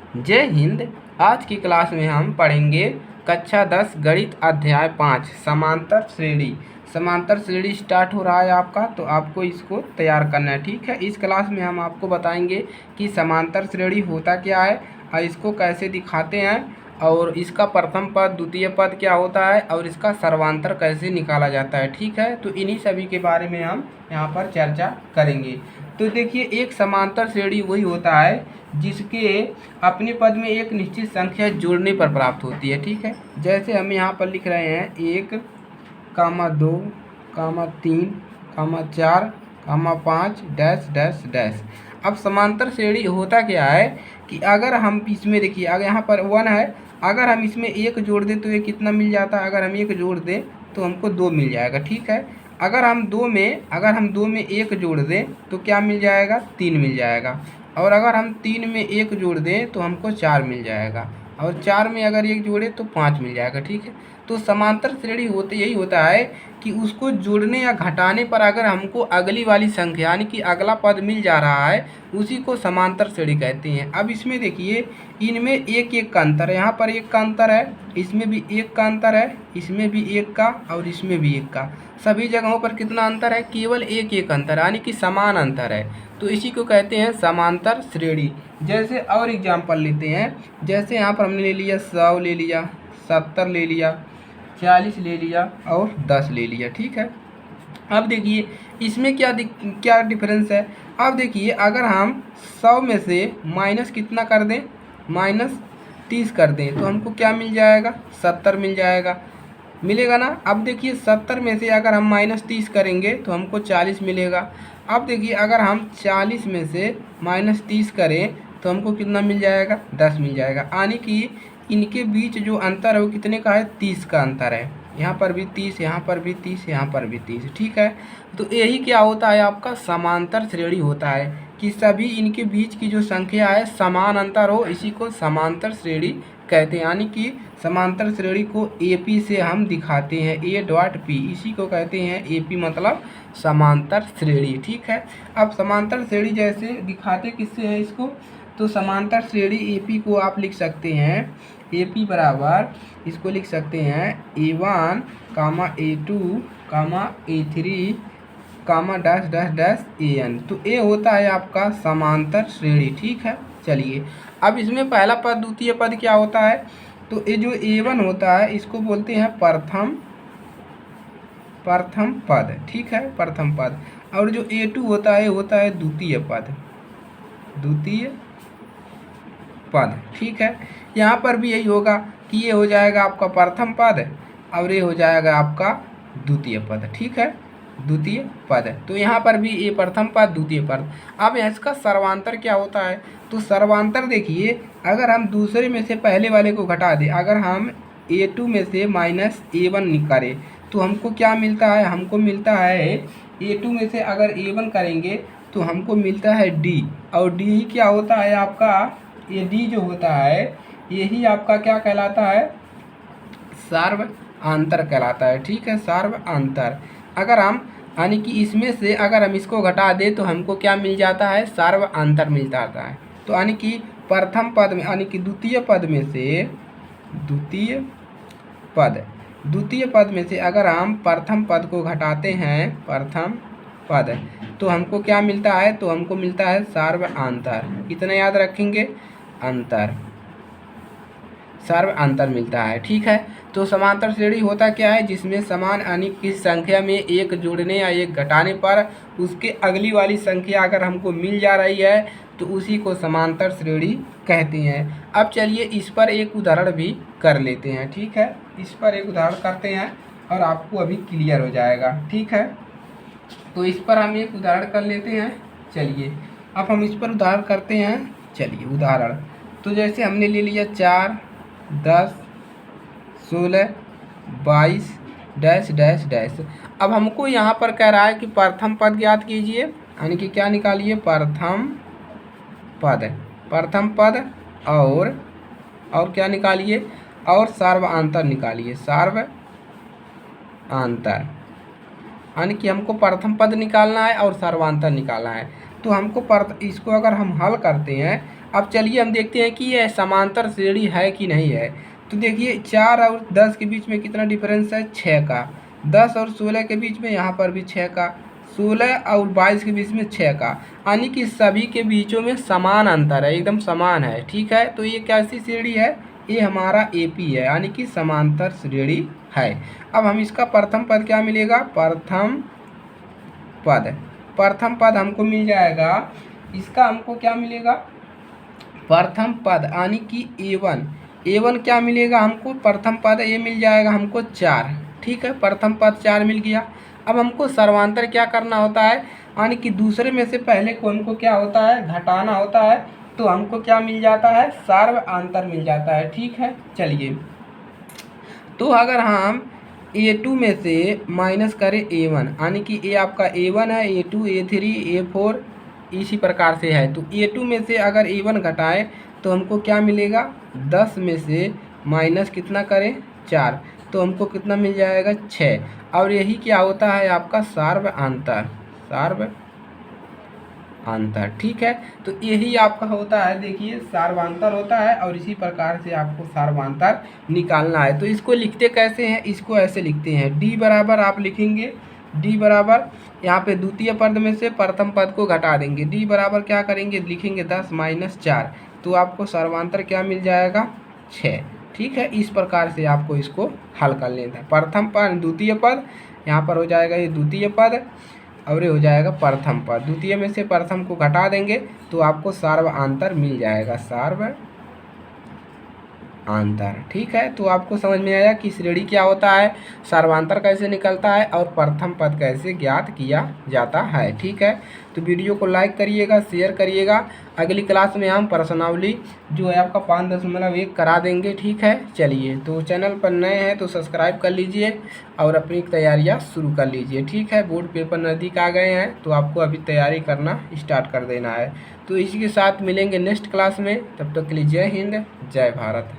जय हिंद। आज की क्लास में हम पढ़ेंगे कक्षा 10 गणित अध्याय 5 समांतर श्रेणी। समांतर श्रेणी स्टार्ट हो रहा है आपका, तो आपको इसको तैयार करना है। ठीक है, इस क्लास में हम आपको बताएंगे कि समांतर श्रेणी होता क्या है और इसको कैसे दिखाते हैं, और इसका प्रथम पद द्वितीय पद क्या होता है, और इसका सर्वांतर कैसे निकाला जाता है। ठीक है, तो इन्हीं सभी के बारे में हम यहाँ पर चर्चा करेंगे। तो देखिए, एक समांतर श्रेणी वही होता है जिसके अपने पद में एक निश्चित संख्या जोड़ने पर प्राप्त होती है। ठीक है, जैसे हम यहाँ पर लिख रहे हैं 1, 2, 3, 4, 5 डैश डैश डैश। अब समांतर श्रेणी होता क्या है कि अगर हम इसमें देखिए, अगर यहाँ पर 1 है, अगर हम इसमें 1 जोड़ दें तो ये कितना मिल जाता है, अगर हम 1 जोड़ दें तो हमको 2 मिल जाएगा। ठीक है, अगर हम 2 में 1 जोड़ दें तो क्या मिल जाएगा, 3 मिल जाएगा। और अगर हम 3 में 1 जोड़ दें तो हमको 4 मिल जाएगा, और 4 में अगर 1 जोड़े तो 5 मिल जाएगा। ठीक है, तो समांतर श्रेणी होते यही होता है कि उसको जोड़ने या घटाने पर अगर हमको अगली वाली संख्या यानी कि अगला पद मिल जा रहा है, उसी को समांतर श्रेणी कहते हैं। अब इसमें देखिए, इनमें एक एक का अंतर है, यहाँ पर 1 का अंतर है, इसमें भी 1 का अंतर है, इसमें भी 1 का, और इसमें भी 1 का। सभी जगहों पर कितना अंतर है, केवल एक एक अंतर, यानी कि समान अंतर है। तो इसी को कहते हैं समांतर श्रेणी। जैसे और एग्जाम्पल लेते हैं, जैसे यहाँ पर हमने ले लिया 100 ले लिया, 70 ले लिया, 40 ले लिया और 10 ले लिया। ठीक है, अब देखिए इसमें क्या डिफरेंस है। अब देखिए, अगर हम 100 में से माइनस कितना कर दें, -30 कर दें, तो हमको क्या मिल जाएगा, 70 मिल जाएगा, मिलेगा ना। अब देखिए 70 में से अगर हम -30 करेंगे तो हमको 40 मिलेगा। अब देखिए, अगर हम 40 में से -30 करें तो हमको कितना मिल जाएगा, 10 मिल जाएगा। यानी कि इनके बीच जो अंतर है वो कितने का है, 30 का अंतर है। यहाँ पर भी 30, यहाँ पर भी 30, यहाँ पर भी 30। ठीक है, तो यही क्या होता है, आपका समांतर श्रेणी होता है कि सभी इनके बीच की जो संख्या है समान अंतर हो, इसी को समांतर श्रेणी कहते हैं। यानी कि समांतर श्रेणी को AP से हम दिखाते हैं, A.P, इसी को कहते हैं AP, मतलब समांतर श्रेणी। ठीक है, अब समांतर श्रेणी जैसे दिखाते किससे है इसको, तो समांतर श्रेणी AP को आप लिख सकते हैं, AP बराबर इसको लिख सकते हैं A1, A2, A3, dash dash dash AN। तो A होता है आपका समांतर श्रेणी। ठीक है, चलिए अब इसमें पहला पद द्वितीय पद क्या होता है, तो ये जो A1 होता है इसको बोलते हैं प्रथम पद। ठीक है, प्रथम पद। और जो A2 होता है द्वितीय पद। ठीक है, यहाँ पर भी यही होगा कि ये हो जाएगा आपका प्रथम पद और ये हो जाएगा आपका द्वितीय पद। ठीक है, द्वितीय पद। तो यहाँ पर भी ये प्रथम पद द्वितीय पद। अब इसका सर्वांतर क्या होता है, तो सर्वांतर देखिए, अगर हम दूसरे में से पहले वाले को घटा दें, अगर हम A2 में से -A1 करें तो हमको क्या मिलता है, हमको मिलता है A2 में से अगर A1 करेंगे तो हमको मिलता है D, और D ही क्या होता है आपका, ये D जो होता है यही आपका क्या कहलाता है, सर्वांतर कहलाता है। ठीक है, सर्वांतर। अगर हम यानी कि इसमें से अगर हम इसको घटा दें तो हमको क्या मिल जाता है, सर्वांतर मिल जाता है। तो यानी कि प्रथम पद में यानी कि द्वितीय पद में से अगर हम प्रथम पद को घटाते हैं, प्रथम पद, तो हमको क्या मिलता है, तो हमको मिलता है सर्वांतर। कितना याद रखेंगे, सर्वांतर मिलता है। ठीक है, तो समांतर श्रेणी होता क्या है, जिसमें समान यानी कि संख्या में एक जोड़ने या एक घटाने पर उसके अगली वाली संख्या अगर हमको मिल जा रही है तो उसी को समांतर श्रेणी कहते हैं। अब चलिए इस पर एक उदाहरण भी कर लेते हैं। ठीक है, इस पर एक उदाहरण करते हैं और आपको अभी क्लियर हो जाएगा। ठीक है, तो इस पर हम एक उदाहरण कर लेते हैं। चलिए अब हम इस पर उदाहरण करते हैं। चलिए उदाहरण, तो जैसे हमने ले लिया 4, 10, 16, 22 डैश डैश डैश। अब हमको यहाँ पर कह रहा है कि प्रथम पद ज्ञात कीजिए, यानी कि क्या निकालिए, प्रथम पद और क्या निकालिए, और सर्वांतर निकालिए, सर्वांतर। यानी कि हमको प्रथम पद निकालना है और सर्वांतर निकालना है। तो हमको इसको अगर हम हल करते हैं, अब चलिए हम देखते हैं कि यह समांतर श्रेणी है कि नहीं है। तो देखिए 4 और 10 के बीच में कितना डिफरेंस है, 6 का। 10 और 16 के बीच में यहाँ पर भी 6 का। 16 और 22 के बीच में 6 का, यानी कि सभी के बीचों में समान अंतर है, एकदम समान है। ठीक है, तो ये कैसी श्रेणी है, ये हमारा AP है, यानी कि समांतर श्रेणी है। अब हम इसका प्रथम पद क्या मिलेगा, प्रथम पद हमको मिल जाएगा। इसका हमको क्या मिलेगा, प्रथम पद यानी कि A1 क्या मिलेगा हमको, प्रथम पद ये मिल जाएगा हमको 4। ठीक है, प्रथम पद 4 मिल गया। अब हमको सर्वांतर क्या करना होता है, यानी कि दूसरे में से पहले को हमको क्या होता है, घटाना होता है। तो हमको क्या मिल जाता है, सर्वांतर मिल जाता है। ठीक है, चलिए तो अगर हम A2 में से माइनस करें A1, यानी कि ये आपका A1 है, A2 A3 A4 इसी प्रकार से है। तो A2 में से अगर A1 घटाएं तो हमको क्या मिलेगा, 10 में से माइनस कितना करें, 4, तो हमको कितना मिल जाएगा, 6। और यही क्या होता है आपका सर्वांतर। ठीक है, तो यही आपका होता है, देखिए सर्वांतर होता है। और इसी प्रकार से आपको सर्वांतर निकालना है। तो इसको लिखते कैसे हैं, इसको ऐसे लिखते हैं, D बराबर आप लिखेंगे, D बराबर यहाँ पे द्वितीय पद में से प्रथम पद को घटा देंगे। D बराबर क्या करेंगे, लिखेंगे 10 माइनस 4, तो आपको सर्वांतर क्या मिल जाएगा, 6। ठीक है, इस प्रकार से आपको इसको हल कर लेना है। प्रथम पद द्वितीय पद, यहाँ पर हो जाएगा ये द्वितीय पद, और ये हो जाएगा प्रथम पद। द्वितीय में से प्रथम को घटा देंगे तो आपको सर्वांतर मिल जाएगा, सर्वांतर। ठीक है, तो आपको समझ में आया कि श्रेणी क्या होता है, सर्वांतर कैसे निकलता है, और प्रथम पद कैसे ज्ञात किया जाता है। ठीक है, तो वीडियो को लाइक करिएगा, शेयर करिएगा। अगली क्लास में हम प्रश्नावली जो है आपका 5.1 करा देंगे। ठीक है, चलिए तो चैनल पर नए हैं तो सब्सक्राइब कर लीजिए और अपनी तैयारियां शुरू कर लीजिए। ठीक है, बोर्ड पेपर नज़दीक आ गए हैं तो आपको अभी तैयारी करना स्टार्ट कर देना है। तो इसी के साथ मिलेंगे नेक्स्ट क्लास में, तब तक के लिए जय हिंद, जय भारत।